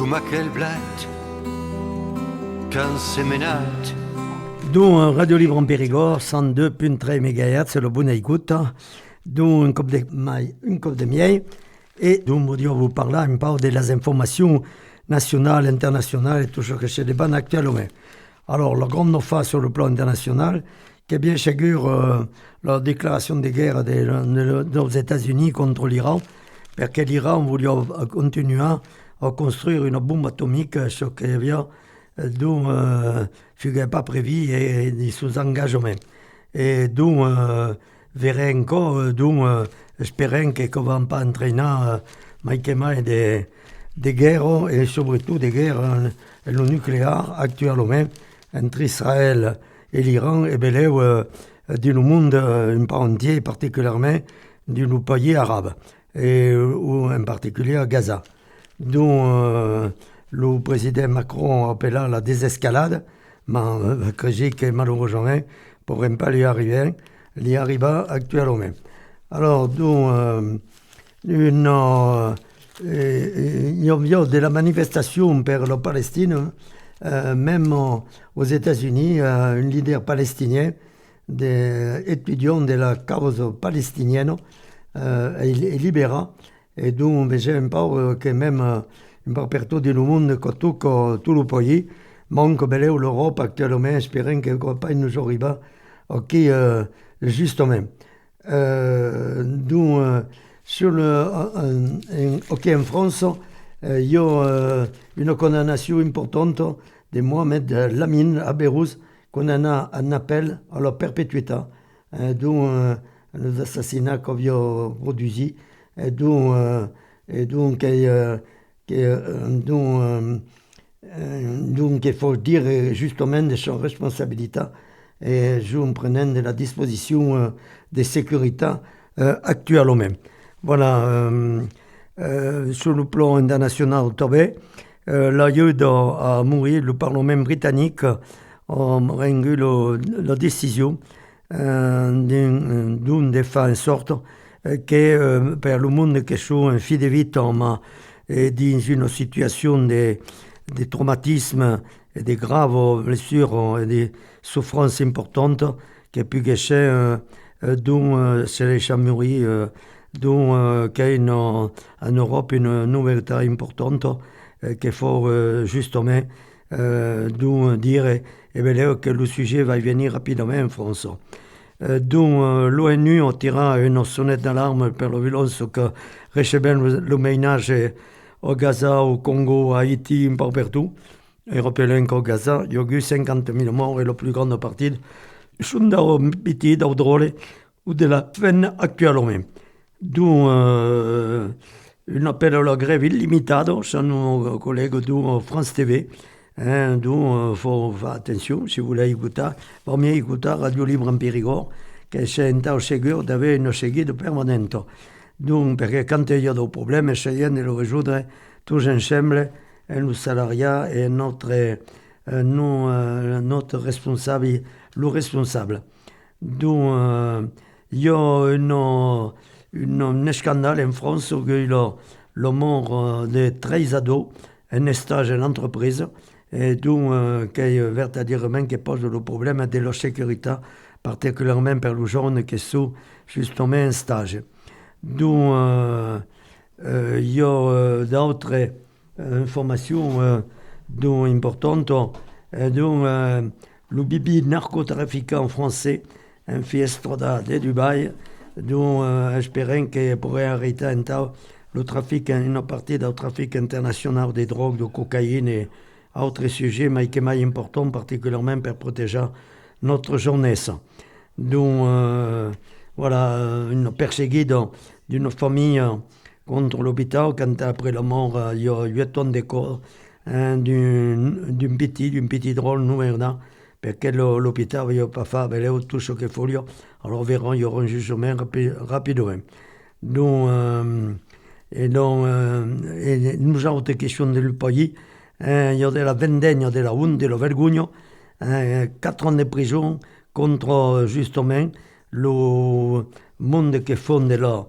Come quel blat, quand c'est menat. D'où Radio Libre en Périgord, 102.3 MHz, le bon écoute. D'où un cop de miel. Et d'où vous parler un peu des informations nationales, internationales et tout ce que se débat actuellement. Alors, la grande nouvelle sur le plan international, qui est bien sûr la déclaration de guerre des États-Unis contre l'Iran, parce que l'Iran voulait continuer à construire une bombe atomique, ce qui avait dont fut pas prévu et des sous-engagements. Et d'où verrez encore, d'où espérons que ne va pas entraîner des guerres et surtout des guerres le nucléaire actuellement entre Israël et l'Iran et bien du monde un peu entier, particulièrement du pays arabe et ou en particulier à Gaza. Dont le président Macron appelle à la désescalade, mais que malheureusement ne pourrait pas lui arriver actuellement. Alors, il y a de la manifestation pour la Palestine, même aux États-Unis, un leader palestinien, des étudiants de la cause palestinienne, est libéré. Et donc, j'aime pas que même un peu partout du monde, que tout le pays, manque l'Europe actuellement, espérant qu'elle ne va pas nous arriver qui justement. Donc, en France, il y a une condamnation importante de Mohamed Lamine à Beyrouth, qu'on a un appel à la perpétuité, dont les assassinats qu'on a produits. Et donc, il faut dire justement de son responsabilité et je me prenais de la disposition de sécurité actuellement. Voilà, sur le plan international, l'aide à mourir, le Parlement britannique a rendu la décision d'une des fins sorte que per le monde che sono in fine vita ma dans une situation de traumatisme et de graves blessures et de souffrances importantes che più che c'è dont se les mourir dont qu'il y a en Europe une nouveauté importante qu'il faut justement dire que le sujet va venir rapidement en France. Dont l'ONU a tiré une sonnette d'alarme pour la violence que reçoit le ménage au Gaza, au Congo, à Haïti, un peu partout. Et rappelons qu'au Gaza, il y a eu 50 000 morts et la plus grande partie sont dans pitié, dans drôle ou de la peine actuellement. D'où un appel à la grève illimitée chez nos collègues de France TV. Donc, il faut faire attention, si vous voulez écouter, vaut mieux écouter Radio Libre en Périgord, que c'est un temps sûr d'avoir une seguide permanente. Donc, parce que quand il y a des problèmes, essayons de le résoudre tous ensemble, le salariat et notre responsable, le responsable. Donc, il y a un scandale en France où il y a la mort de 13 ados, un stage en entreprise, et donc qui verdaderement qui pose le problème de la sécurité, particulièrement pour les jeunes qui sont justement en stage. Donc, il y a d'autres informations importantes. Donc, le bibi narcotrafiquant français, un fiestra de Dubaï, dont espérons qu'il pourrait arrêter un temps le trafic, une partie du trafic international des drogues, de cocaïne et autres sujets, mais qui est important, particulièrement pour protéger notre jeunesse. Donc, voilà, une persécution d'une famille contre l'hôpital, quand après la mort, il y a 8 tonnes de corps d'une petite drôle nouvelle, parce que l'hôpital ne va pas faire tout ce qu'il faut. Alors, verrons, il y aura un jugement rapidement. Donc, et nous avons des questions du pays. Il y a de la vendetta, de la honte, de la vergogna, 4 ans de prison contre justement le monde qui font de la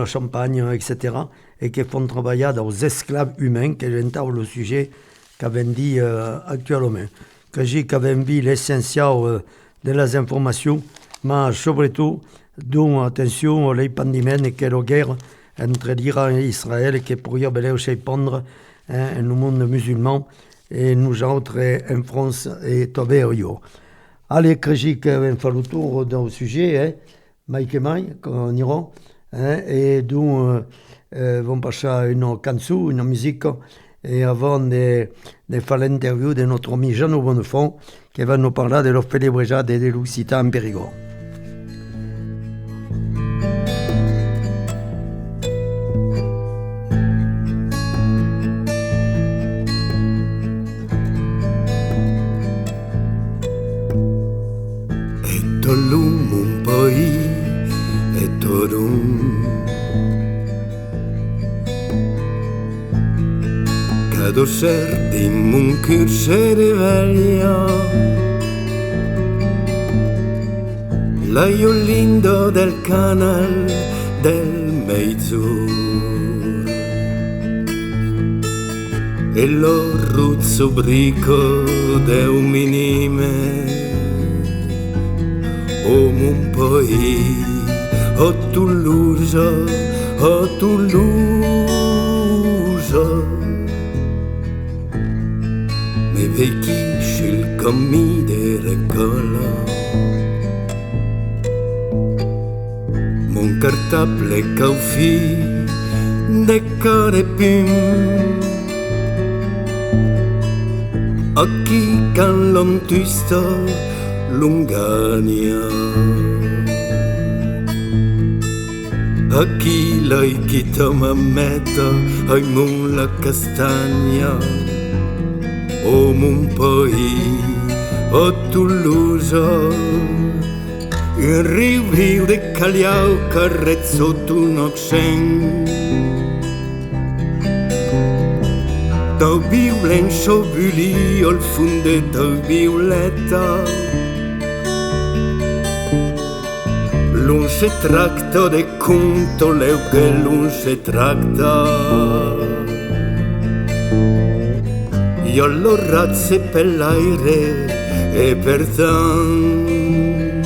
champagne, etc. et qui font travailler aux esclaves humains, qui est le sujet qu'avait dit actuellement. Que j'ai qu'avait vu l'essentiel de les informations, mais surtout, dont attention les pandémies que la guerre entre l'Iran et Israël qui pourrait aussi prendre le monde musulman et nous autres en France et Tobago. Allez, que j'ai fait le tour du sujet, Mike et Mike, qu'on ira, et donc vont passer une chanson, une musique, et avant de faire l'interview de notre ami Jean Bonnefond, qui va nous parler de la célébration de l'Occitanie en Périgord. Mon pays est au Cada cert di mon cœur se riveglia l'aio lindo del canal del Meizur e lo ruzzo brico de un minime. Oh mon pays, oh Toulouse, oh Toulouse. Mais vecchi sul cammi della colla. Mon cartable caufi de core pim. Occhi can l'ontusto Lungania. A chi l'hai chita mammetta, ai mon la castagna, o mon pays, o Toulouse, un riu de Caliao carrezzo tu noxen. Tau viulen sobuli al funde tau violetta. Non si tracta de conto leu che non si tracta. Io l'ho razze per l'aire e per tan.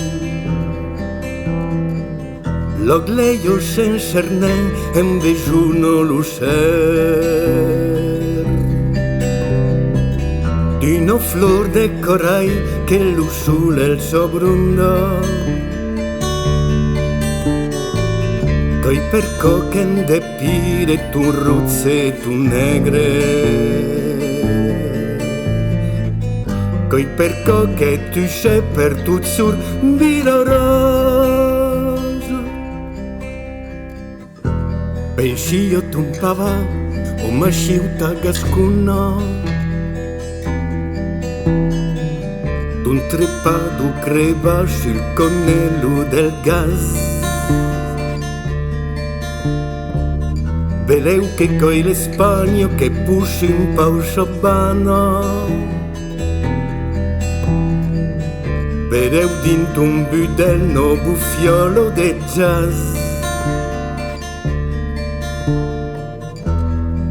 Lo gleio senza nen e besuno lo ser. Di no flor de corai che lo sole il sobrunda. Coi perco che de pire tu ruzze tu negre. Coi perco che tu sei per tut sur viroroso. Pensi io tu pava o masciuta gascuna. Tu trepado creba sul connello del gas. Veleu che coi l'Espagno che pusci in pausa bana. Veleu dint un budelno buffiolo de jazz.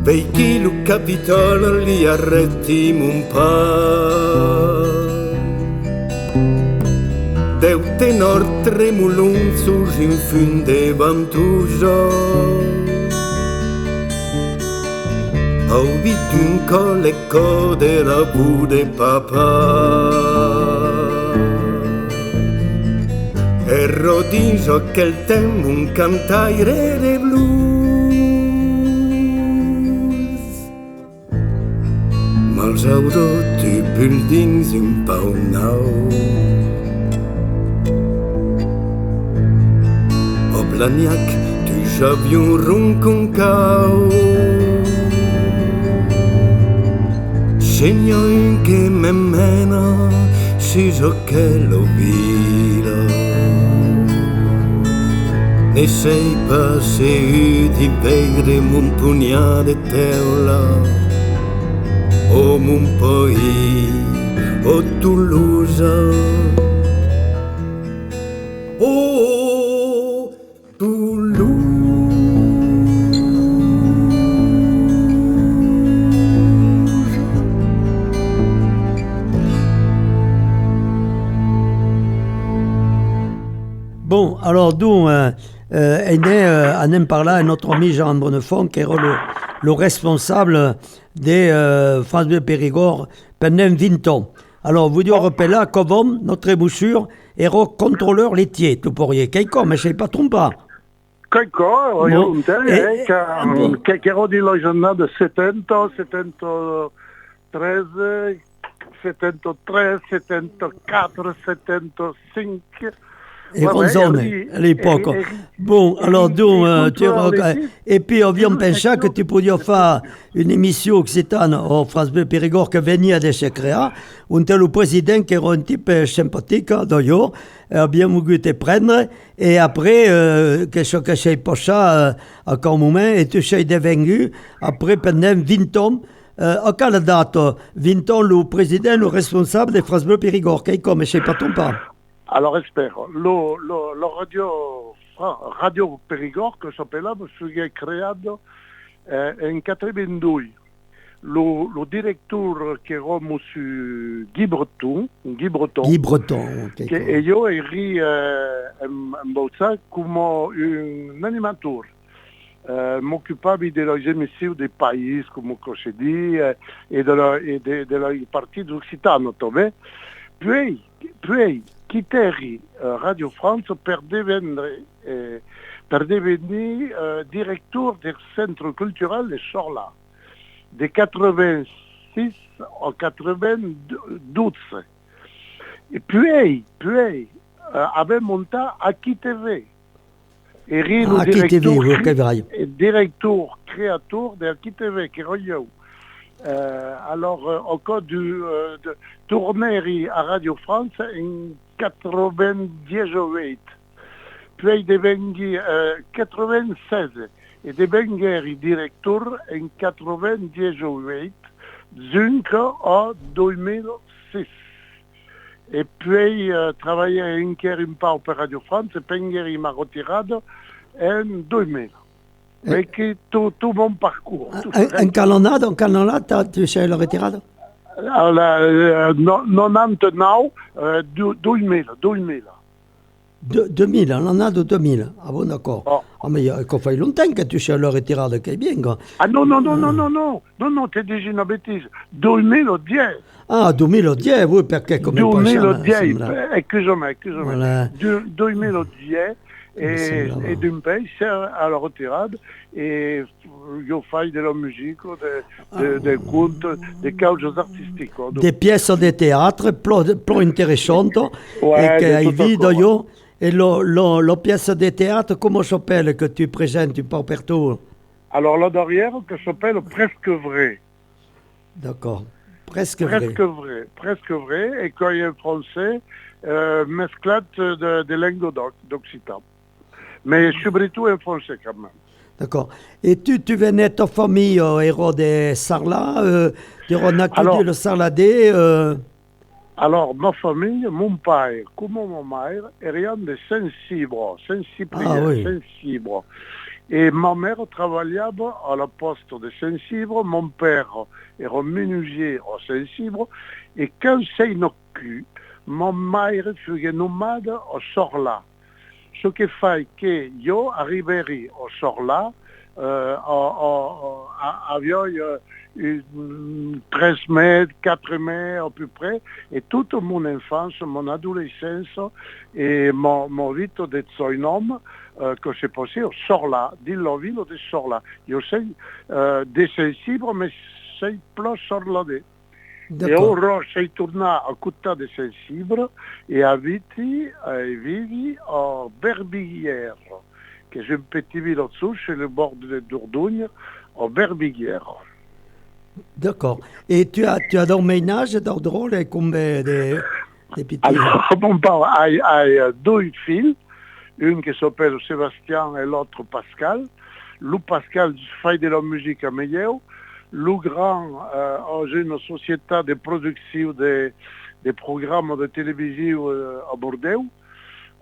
Vei chi lo capitolo li arrettim un pa'. Deu tenor tremulunzus in funde vantuso. Au vidun cole code la bude papà. E rodiso aquel tem un cantaire de blues. Mals auro tu buildings un pau nau. O Blagnac tu j'avion ronconcau. Segno in che me mena, si so che lo vira. Ne sei passé di vedere mon pugnale teola. O mon pays, o Toulouse. Oh, Toulouse. Bon, alors d'où est né, en en parlant, un autre ami, Jean Bonnefond, qui est le responsable des France Bleu Périgord pendant 20 ans. Alors, vous dites, là, comme notre ébouchure, est contrôleur laitier, tu pourriez, quelque, mais je ne sais pas tromper. Quelque, Bon. che ero di giornata de 70, 73, 73, 74, 75. Et Ronzone, à l'époque. Bon, alors, donc, et puis, on vient penser que tu pourrais faire une émission occitane au France Bleu Périgord qui venait de chez Créa, où le président qui era un type sympathique, d'ailleurs, bien voulu te prendre, et après, quelque chose que je pas ça, à quel moment, et tu es devenu, après, pendant 20 ans, à quelle date, 20 ans, le président, le responsable de France Bleu Périgord, qui comme, je ne sais pas ton pas. Alors, spero. Lo Radio Périgord, che s'appellava, fu creato in 82. Lo direttore che era Monsieur Guy Breton, Ok. e io eri imbozzato come un animatore. M'occupavo delle emissioni dei paesi, come si dice, e dei partiti occitani. Puis quitteri Radio France per divenire direttore del centro culturale de Sorla, de 86 à 92. Et puis avait monté à KTV. Eri le directeur créateur de KTV, che ero io. Alors, au cas de tourner à Radio France en 98, puis devenu 96 et devenu directeur en 98 jusqu'en 2006. Et puis travaillé un peu pour Radio France et puis il m'a retiré en 2000. Mais que tout mon parcours. Un calonnade, tu sais la retirada? 99, 2000. 2000, en année de 2000. Ah bon, d'accord. Oh. Ah, mais il fait longtemps que tu sais la retirada, qui est bien, quoi. Ah non, t'es déjà une bêtise. 2010. Ah, 2010, oui, perché come 2010, excusez-moi. Voilà. 2010. Et d'un pays, c'est à la retirade, et je fais de la musique, des contes, des causes artistiques. Des pièces de théâtre, plus intéressantes, Ouais, et che hai tutto visto e la pièce de théâtre, comment s'appelle, que tu présentes un peu partout? Alors là derrière, que s'appelle Presque Vrai. D'accord. Presque vrai. Presque vrai, et quand il est français, mesclate de langues d'occitan. Mais surtout en français quand même. D'accord. Et tu venais de ta famille, héros de Sarlat, tu as naqué le Sarladais. Alors, ma famille, mon père, comme ma mère, est de Saint-Cybre, Saint-Cyprien. Et ma mère travaillait à la poste de Saint-Cybre, mon père era menuisier à Saint-Cybre, et quand c'est inocu, ma mère fut nomade à Sorla. Ce qui fait que je arriverai à Sorla avec 13 mètres, 4 mètres à peu près, et toute mon enfance, mon adolescence et mon vie de jeune homme que j'ai passé à Sorla, dans la ville de Sorla. Je sais de Saint-Cybre, mais c'est plus sorladais. Et ora sei tornato a Cotta de Saint-Cybre et vivi à Berbiguière, qui est un petit village au-dessous, sur le bord de Dordogne, à Berbiguière. D'accord. Et tu as d'emménage d'ordre et combien de petits? Alors, mon père a deux filles, une qui s'appelle Sébastien et l'autre Pascal. Le Pascal fait de la musique à Meilleur. Le grand a une société de production des programmes de télévision à Bordeaux,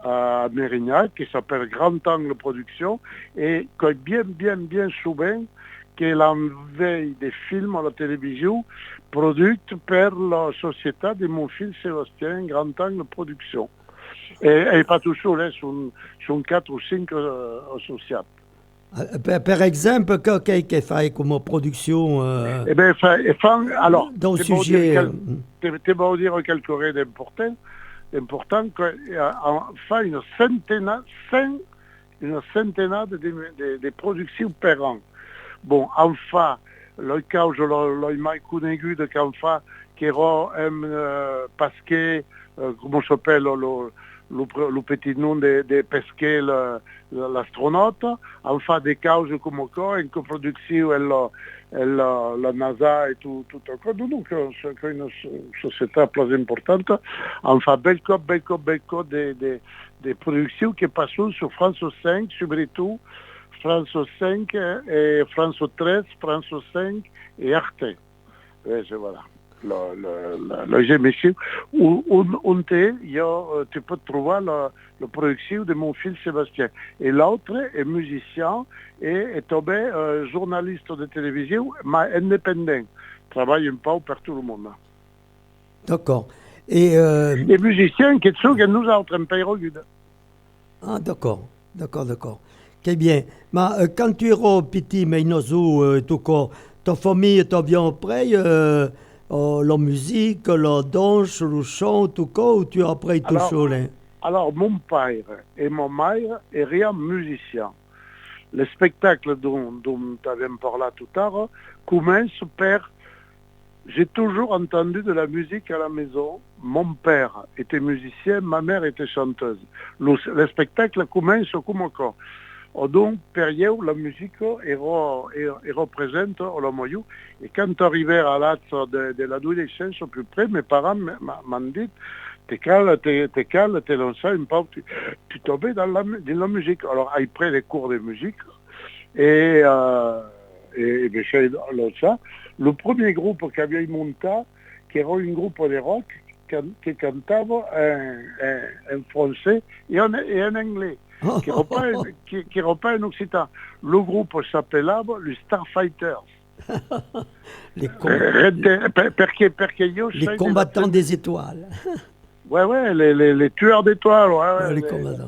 à Mérignac, qui s'appelle Grand Angle Production, et qui bien souvent qu'elle envoie des films à la télévision produits par la société de mon fils Sébastien, Grand Angle Production. Et pas tout seul, hein, sont 4 ou 5 associés. Per exemple, che fai come production Eh bien, alors, dans le c'est pour sujet dire quelque chose d'important, qu'on fait une centenaire de productions par an. Bon, enfin, le cas où je l'ai mai conegut qu'on fa, qui era pesquer, comment s'appelle le petit nom de pesquer l'astronaute, enfin des causes comme quoi, une coproduction la NASA et tout encore. Donc, c'est une société plus importante. Enfin, bel cop de productions qui passent sur France 5, surtout France 5 et France 13, France 5 et Arte. Et voilà. L'émission où tu peux trouver la production de mon fils Sébastien. Et l'autre est musicien et est tombé journaliste de télévision, mais indépendant. Travaille un peu pour tout le monde. D'accord. Et musicien qui sont que nous autres un pays regude. Ah, d'accord. Che bien. Mais quand tu es petit, mais tout cas, ta famille t'a bien appris la musique, la danse, le chant, tout cas, ou tu as appris tout seul? Alors, mon père et ma mère étaient musiciens. Le spectacle dont tu avais parlé tout à l'heure commence par... J'ai toujours entendu de la musique à la maison. Mon père était musicien, ma mère était chanteuse. Le spectacle commence comme ça. Donc, période, la musique est représente au moyen. Et quand arrivé à l'âge de l'adolescence, au plus près, mes parents m'ont dit, t'es calme, t'es lancé un peu, tu tombais dans la musique. Alors, après les cours de musique, et ça, le premier groupe qui avait monté, qui era un groupe de rock, qui chantait en français et en anglais. Qui n'era pas un occitan. Le groupe s'appelait les Starfighters. Les combattants des étoiles. Ouais, les tueurs d'étoiles. Ouais, les combattants.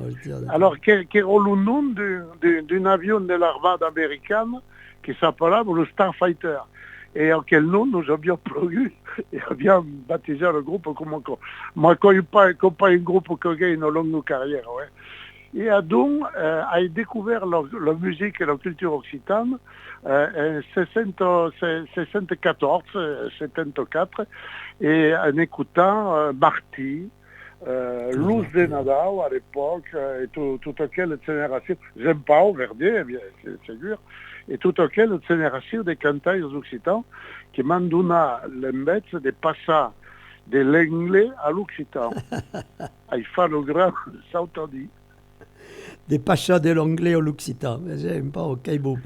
Alors, qui est le nom d'un avion de l'armée américaine qui s'appelait le Starfighter. Et en quel nom nous avions plu et avions baptisé le groupe comme ça. Moi, quand il n'y a pas un groupe qui a une longue carrière, ouais. Et donc, a découvert la musique et la culture occitane en 74, et en écoutant Marty, Luz de Nadal à l'époque, et toute quelle génération, j'aime pas Verdier, bien c'est sûr, et toute quelle génération de canteurs occitans qui m'ont donné l'embête de passer de l'anglais à l'occitan. Il fait le grand sautadi. Des pachas de l'anglais au l'occitan. J'aime pas, ok, bon.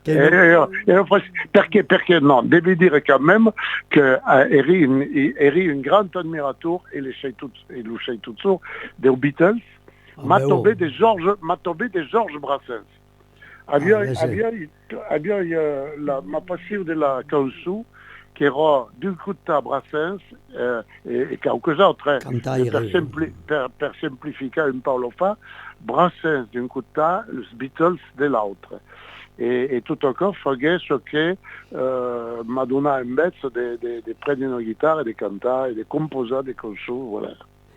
Perché non, devi dire quand même que eri un grand admirateur, et le sei tout sûr, des Beatles, m'a tombé de Georges Brassens. Ma passion de la canzone, qui era d'un côté Brassens et quelques autres, per simplifier un peu le fait, Brassens d'un côté, les Beatles de l'autre. Et tout encore, faisait ce que m'a donné un bête de prendre une guitare et de chanter et de composer des chansons, voilà.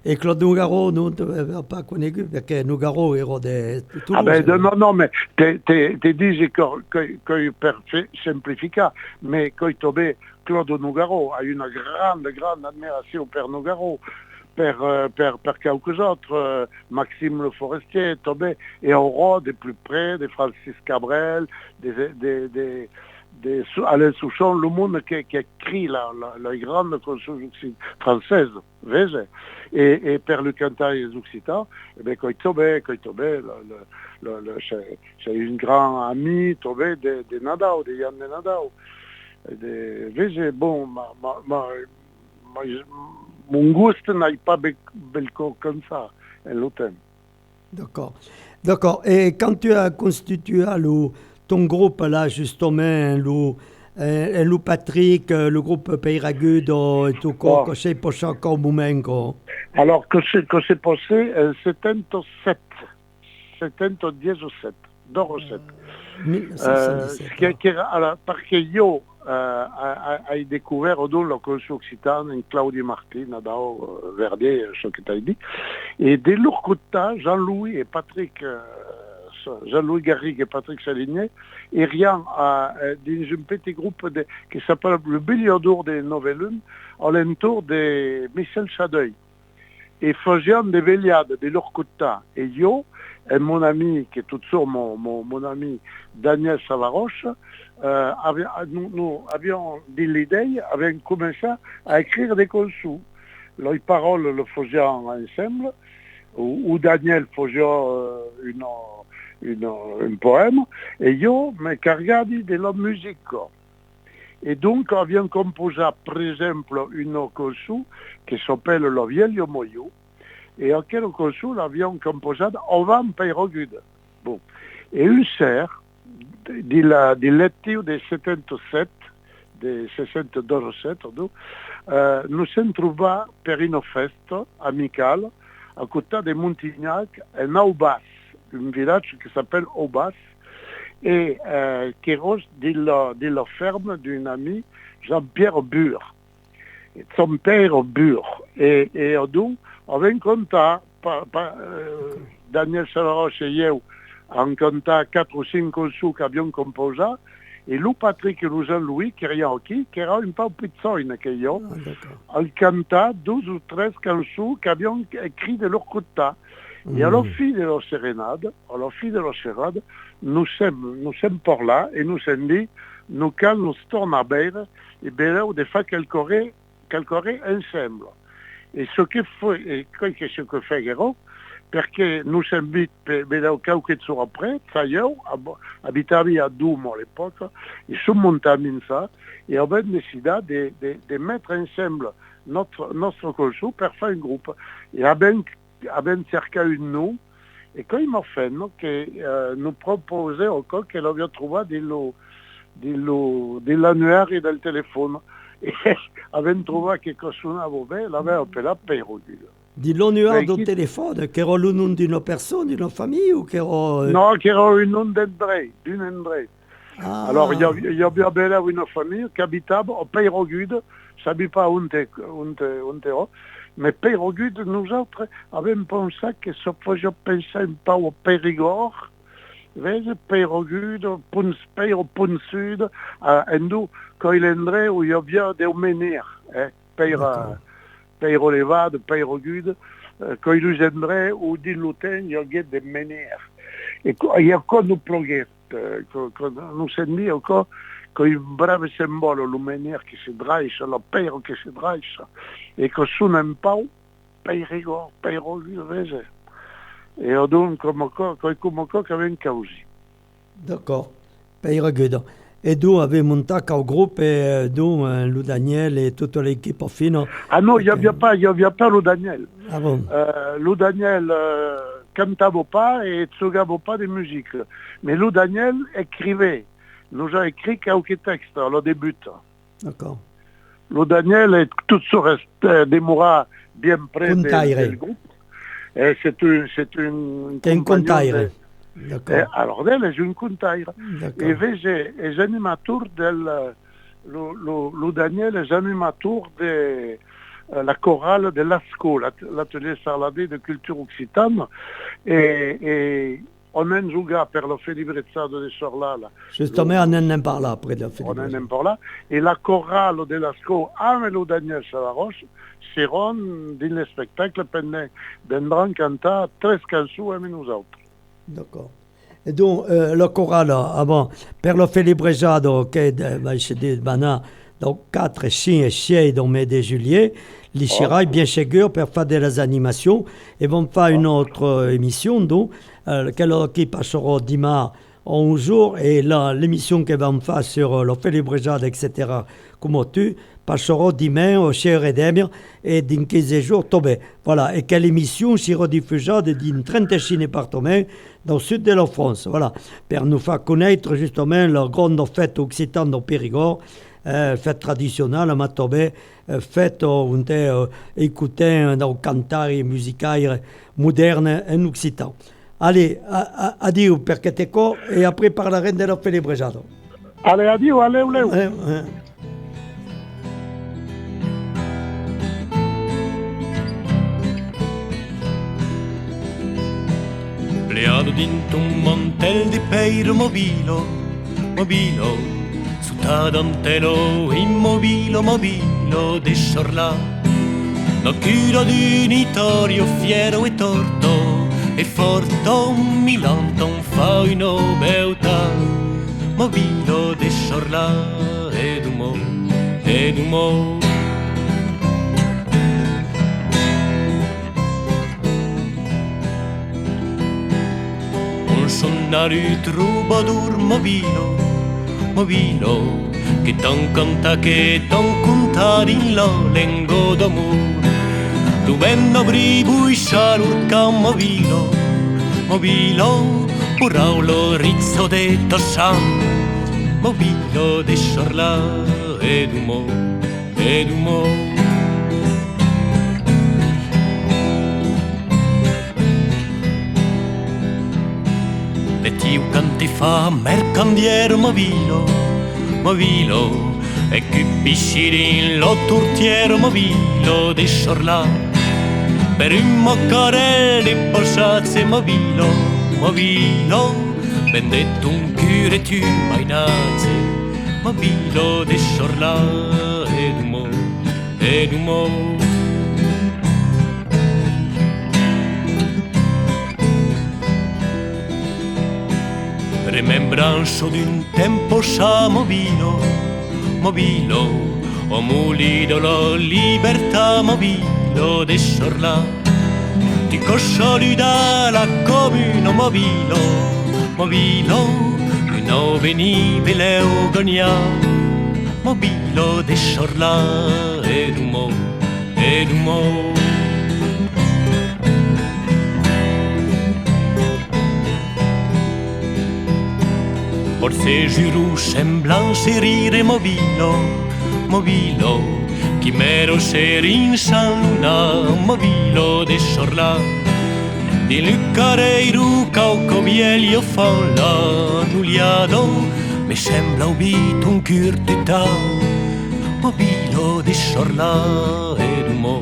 Et Claude Nougaro, non, tu n'avais pas connu, parce que Nougaro era de Toulouse. Ah ben, non, mais tu dis que per simplifier, mais quand il tombait Claude Nougaro a une grande admiration per Nougaro, per quelques autres, Maxime Le Forestier, tombé, et aura de plus près, de Francis Cabrel, Alain Souchon, le monde qui écrit la grande chanson française, et per le cantar des Occitans, et bien quand il tombait, c'est une grande amie tombée de Nadao, de Yann de Nadao. Bon, mon goût n'est pas bel comme ça, l'automne. D'accord. Et quand tu as constitué ton groupe là, justement, le Patrick, le groupe Peiragudo et tout, je sais pas encore moment. Alors que c'est passé 77, 77, d'oro 7. 1917. Allora, perché io hai découvert donc la Consul Occitane in Claudio Martina, da Verdier, ce que tu as dit. Et dès leur côté, Jean-Louis et Patrick, Jean-Louis Garrigue et Patrick Saligné, et rien dans un petit groupe qui s'appelle le Billiard d'Or des Novellum, à l'entour de Michel Chadeuil. Et faisaient des veillades de leur côté. Et yo, et mon ami, qui est tout ça, mon ami Daniel Savaroche, nous avions dit l'idée, avions commencé à écrire des consus. Les paroles le faisaient ensemble, ou Daniel faisait un poème, et yo, mais regardé de la musique. Et donc, avions composé, par exemple, une consu qui s'appelle Le Vieillio Moyo, et à quel consu l'avions composé Ovam Peirogud. Bon. Et une sœur, de l'été de 77, de 62-7, nous sommes trouvés pour une fête amicale à côté de Montignac, à Aubas, un village qui s'appelle Aubas, et qui est de la ferme d'un ami, Jean-Pierre Bure. Son père Bure. Et donc, avec contact, Daniel Savaroche et moi, en contact 4 ou 5 consus qui avions composé, et lui, Patrick et lui Jean-Louis, qui era un peu pizzoine que yo, al canta 12 ou 13 consus qui avions écrit de leur côté. Et à la fin de la sérénade, nous sommes par là et nous sommes dit, nous quand nous tournons à Beire, et bien là, des fois, quelque ensemble. Et ce que fait Guéraud, parce que nous sommes vite, mais quelques jours après, ça y est, habitavi à Doum à l'époque, ils sont montés à Minsa, et on a décidé de mettre ensemble notre consul pour faire un groupe. Et abbiamo cercato un nous, et quand il m'a fait, que nous proposait encore qu'elle avait trouvé dell'annuaire et del téléphone. Et avevamo trouvé quelque chose à vous, elle avait appelé Peirogud. Di l'annuaire del téléphone, che era le nom d'une personne, d'une famille, ou che era... Non, che era un nom d'André, d'une André. Ah. Alors, il y avait une famille qui habitait à Peirogud, ça ne savait pas où était, mais Peirogud, nous autres, avons pensé que ça faisait penser un peu au Périgord, Peirogud, Peiro Pont Sud, et nous, quand il endrait où il y avait des menhirs, Peiro Levade, Peirogud, quand il endrait où dit l'automne, il y avait des menhirs. Et il y a encore nous pluguait, nous sommes dit encore, qu'il y a un brave symbole, le menhir qui se drache, le Peiro qui se drache, et que sonne un peu, Périgord, Peirogud, et donc, comme quoi, qu'il y avait une cause. D'accord, Peirogud. Et d'où avait monté au groupe, et d'où Lou Daniel et toute l'équipe au final. Ah non, il n'y avait pas Lou Daniel. Ah bon? Lou Daniel cantava pas et tsugava pas de musique. Mais Lou Daniel écrivait. Nous a écrit quelques textes au début. D'accord. Lou Daniel est tout ça resté demeura bien près du groupe. Et c'est un contaire. D'accord. Alors, elle est une contaire. Et les animateurs Lou Daniel est animateur de la chorale de l'ASCO, l'atelier sarladé de culture occitane. Et on a un joueur per la Felibrezza de Sorla. Justement, on en parle après de la Felibrezza. On en parle. Et la chorale de l'ASCO, avec Lou Daniel Savaroche, seront dans le spectacle pendant vendront cantar 13 chansons avec nous autres. D'accord. Et donc, la chorale, avant, per la Felibrezza, che c'è donc 4, 5 e 6 dans mai de juillet, les Chirac, bien sûr, pour faire des animations, et vont faire une autre émission, donc, qui passera dimanche en un jour, et là, l'émission qu'ils vont faire sur la Felibrezza, etc., comme tu, passera dimanche au Cher Redemir, et dans 15 jours, tombé. Voilà, et quelle émission sera diffusée dans 36 départements dans le sud de la France. Voilà, pour nous faire connaître justement la grande fête occitane au Périgord, fête traditionnelle, ma tombé, fête on écouter dans cantare musicale moderne en occitan. Allez, adieu perché te co et après parleremo della celebrazione. Allez, addio, allez, allez. Pleado dinto un mantel di peiro mobilo, mobilo, su tadantelo immobilo, mobilo de sorla. No cura d'unitorio fiero e torto, e forto milanton faino beuta, mobilo de sorla ed umo, ed umo. Sonari troubadour mobilo, mobilo, che ton canta, che ton contar in la lengo d'amor. Tu venno bribuisciar urcam mobilo, mobilo, puraulo rizzo de tossan, mobilo de sorla ed umo, ed umo. Tiu canti fa mercandiero mobilo, mobilo, e che piscirin lo turtiero mobilo di sorla. Per un moccarel di posazze mobilo, mobilo, vendetto un cure tu mainazze, mobilo di sorla ed umo, ed umo. Remembranza d'un tempo sa mobilo, mobilo, o mulido la libertà mobilo de sorla. Ti consolida la comune mobilo, mobilo, che no venibile ogonia, mobilo de sorla ed umo, ed umo. Forse giuro semblanze rire mobilo, mobilo, chi mero serin san luna, mobilo de sorla. Di luccareiru cauco vielio folla, nuliado, mi sembra ubito un curtità, mobilo de sorla ed umo,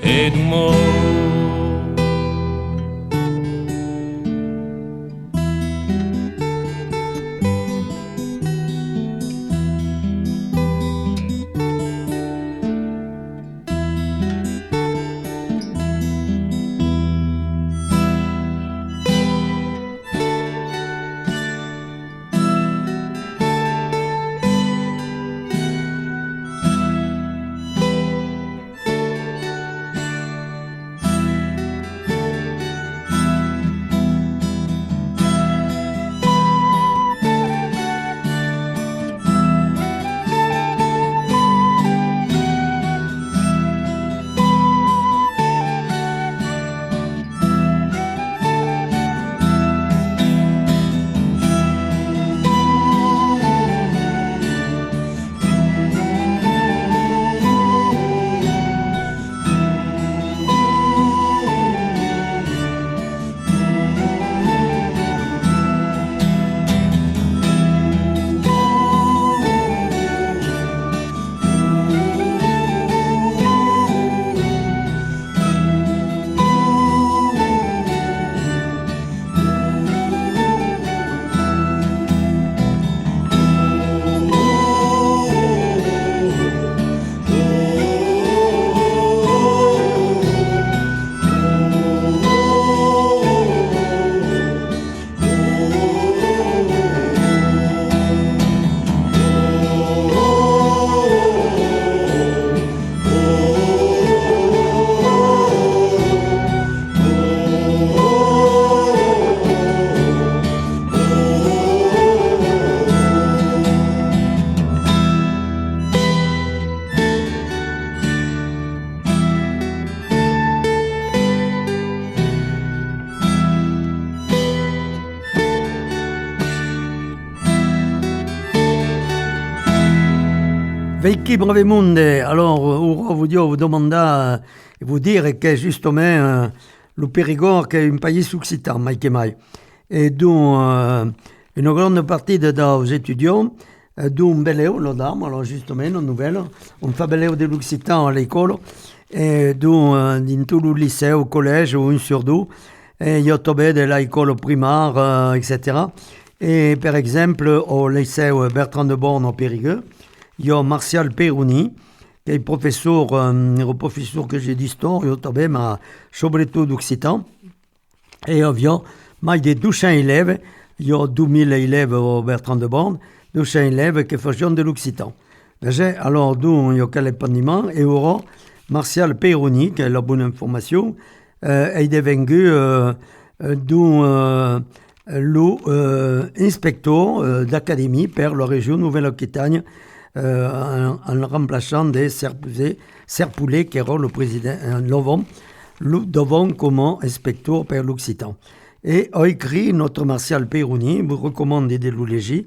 ed umo. Veiki Bravemunde, alors vous demanda vous dire que justement le Périgord est un pays occitan, mai que mai. Et donc une grande partie des étudiants d'un beleu, lo dam, alors justement une nouvelle, on fait beleu de l'occitan à l'école, et donc dans tout le lycée, au collège, ou un sur deux, et il y a tombé de l'école primaire, etc. Et par exemple, au lycée Bertrand de Born au Périgueux, il y a Martial Peroni, qui est professeur que j'ai d'histoire, mais surtout d'occitan. Et il y a plus de 200 élèves, il y a 2000 élèves au Bertrand de Born, 200 élèves qui font de l'occitan. Alors, il y a quel épanouissement, et alors, Martial Peroni, qui a la bonne information, est devenu l'inspecteur d'académie pour la région Nouvelle-Aquitaine, en remplaçant des Serpoulet qui era le président devant comme inspecteur pour l'Occitan. Et a écrit notre Martial Peroni, vous recommande de le lire,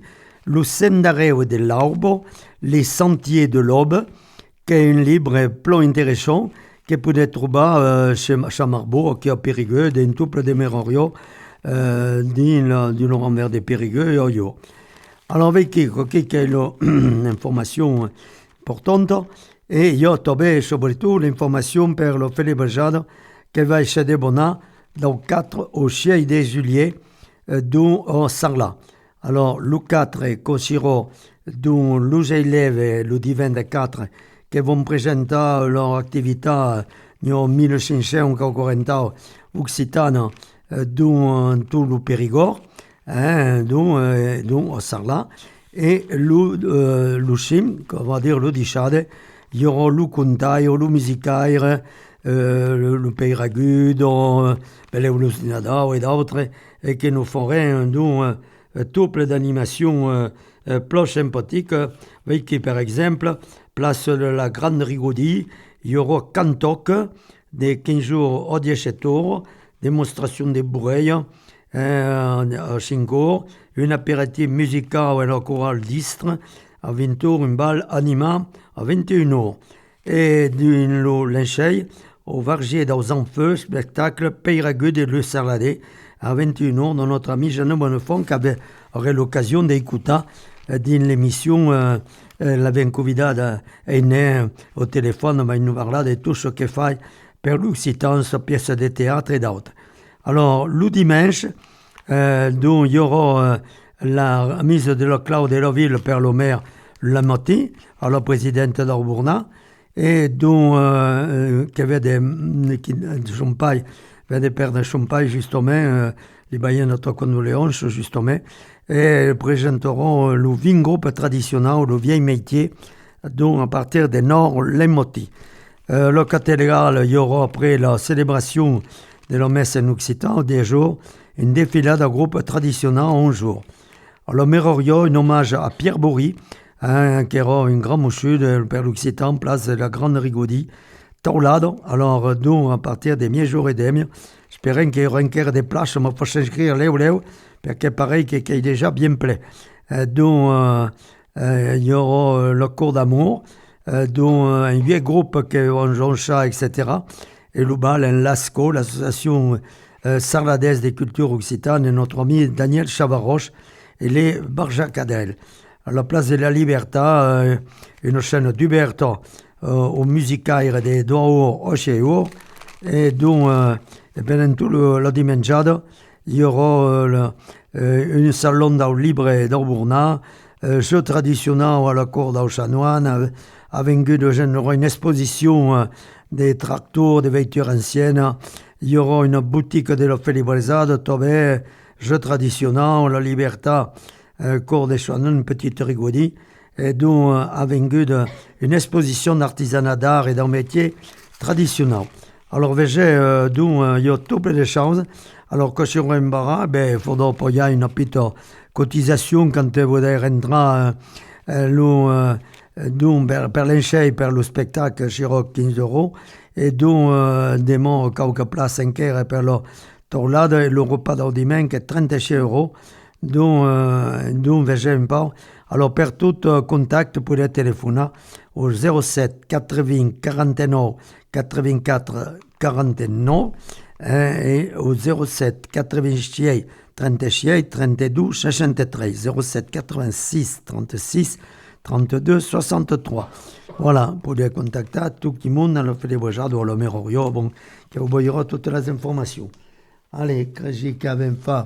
Le Sendareo de l'Aube, Les Sentiers de l'Aube, qui est un livre plein intéressant que vous pouvez trouver chez Marbourg, qui est à Périgueux, d'un couple de Mérorio, du renvers de Périgueux et Oyo. Alors, avec qui est l'information importante, et il y a surtout l'information pour le célébrage qui va être débonné du 4 au 6 de juillet au Sarlat. Alors, le 4 consistera dans les élèves le 24 qui vont présenter leur activité en 1540 occitane dans tout le Périgord. Donc, au Sarlat, et le chim, on va dire le dichade, il y aura le contail, le musicaire, le Peiragude, le Sinada et d'autres, et qui nous feraient un couple d'animations plus sympathiques, avec, par exemple, place de la Grande Rigaudie, il y aura Cantoc, de 15 jours au 17 heures, démonstration des bourreilles, à 5 heures, un apéritif musical et la chorale d'Istre, à 20 heures, une balle anima à 21 heures. Et dans l'Encheil, au Vargier dans un feu, spectacle Peiragude et le Sarladé, à 21 heures, dans notre ami Jeanne Bonnefond, qui aurait l'occasion d'écouter dans l'émission, l'avait convidé au téléphone, mais il nous parlait de tout ce qu'il fait pour l'Occitan, sa pièce de théâtre et d'autres. Alors, le dimanche, dont il y aura la mise de la Claude et la ville par le maire Lamotti, à la présidente d'Arbourna, et dont qui avait des champagne, des paires de champagne, justement, les baillons de condoléances, justement, et présenteront le vin groupe traditionnel, le vieil métier, dont à partir des Nord Lamotti. La cathédrale, il y aura après la célébration de la messe en occitan, des jours, une défilade à groupe traditionnel en jour. Alors, Mérorio, un hommage à Pierre Bory, qui era un grand monsieur de Père l'Occitan, place de la Grande Rigaudie, Taulado. Alors, donc, à partir des mi-jours et demi, j'espère qu'il y aura encore des places, mais il faut s'inscrire là, parce que pareil qu'il est déjà bien plein. Donc, il y aura le cours d'amour, dont un vieux groupe qui ont Jean-Chat, etc., et le bal en LASCO, l'association sarladaise des cultures occitanes, et notre ami Daniel Chavaroche et les Barjacadel. À la place de la Libertà, une chaîne d'Uberto au musicaire de Doao Ocheio, et donc, pendant tout le dimanche, il y aura un salon dans le libre d'Aubourna, jeu traditionnel à la cour d'Auchanoine, avec une exposition des tracteurs, des voitures anciennes. Il y aura une boutique de la Félibrésade, Tobé, jeux traditionnels, la Libertà, cours des Chouanons, une petite rigaudie, et donc avec une exposition d'artisanat d'art et d'un métier traditionnel. Alors, voyez, donc, il y a toutes les chances. Alors, quand sur un bar, il faudra payer une petite cotisation quand vous rentrer per l'enchei, per le spectacle, c'era 15 €, et donc, demo quelques places enquères per la torlade, et le repas del dimanche est 36 €. Donc, voyez un peu. Alors, per tout contact, podeu telefonar au 07 80 49 84 49 et au 07 86 36 32 63. 07 86 36 32 63. Voilà, podeu contactar tout le monde dans le fait de voyage ou le Merorio, bon, qui vous voyera toutes les informations. Allez, crec que avem fait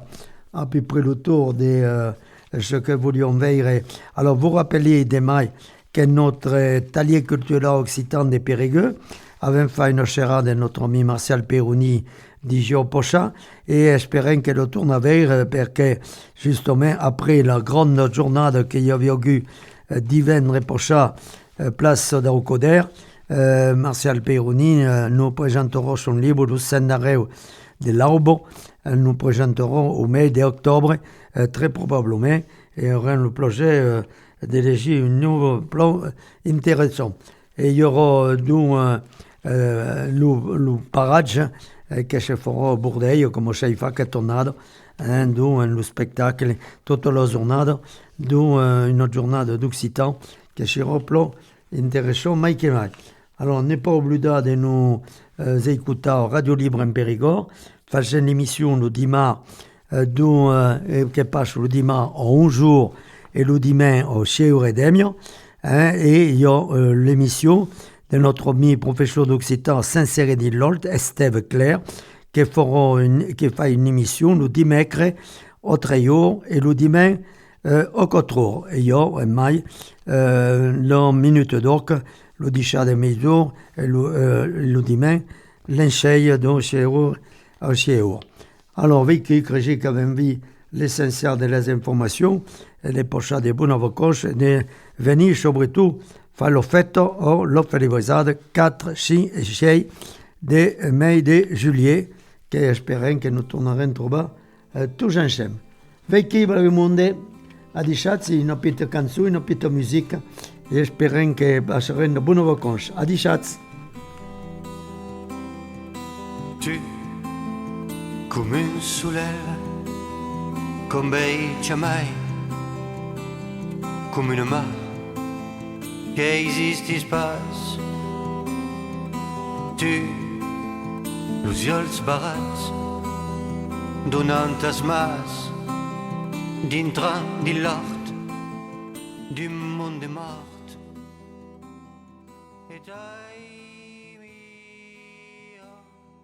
à peu près le tour de ce que voulions voir. Alors, vous rappelez demain que notre talier culturel occitan de Périgueux avait fait une charade de notre ami Martial Peroni d'Igio Pocha et espérons que le tourne à voir parce que justement après la grande journée qu'il y avait eu divendres Pocha place d'Aucoder, Martial Peroni nous présentera son livre Le Scénario de l'Aubo. Nous présenterons au mai d'octobre, très probablement, et aurons le projet d'éléger un nouveau plan intéressant. Et il y aura donc le parage que se fera au Bourdeil, comme ça il fait que tornade, donc le spectacle, toute la journée, donc une journée d'Occitan, que sera un plan intéressant, mais que mai. Alors, n'est pas oublié de nous écouter à Radio Libre en Périgord, faisant une émission le dimanche, qui passe le dimanche en un jour et le dimanche au Chez Demio, et il y a l'émission de notre ami professeur d'Occitan Saint-Cérédine-Lolt, Estève Claire, qui fait une émission le dimanche au Treillot et le dimanche au Cotror. Et il y a mai la minute d'orque, le 10 de mesure et le dimanche, l'encheille de Chéour. Alors, Vicky, que j'ai quand même vu l'essentiel des informations, et les pochades de bonnes vacances, de venir surtout faire le fête au l'offre 4, 5 et 6 de mai de juillet, que espérons que nous tournerons trouver tous ensemble. Vicky, bravo monde, a dichatzi une petite canzone, une petite musique, et espérons que passerons de bonnes vacances. A dichatzi. Tu, come un soleil, con bei ciamai, come una mà che esiste spas. Tu, los ulls barats, donant as mas, dintre de l'art, du monde mort. Et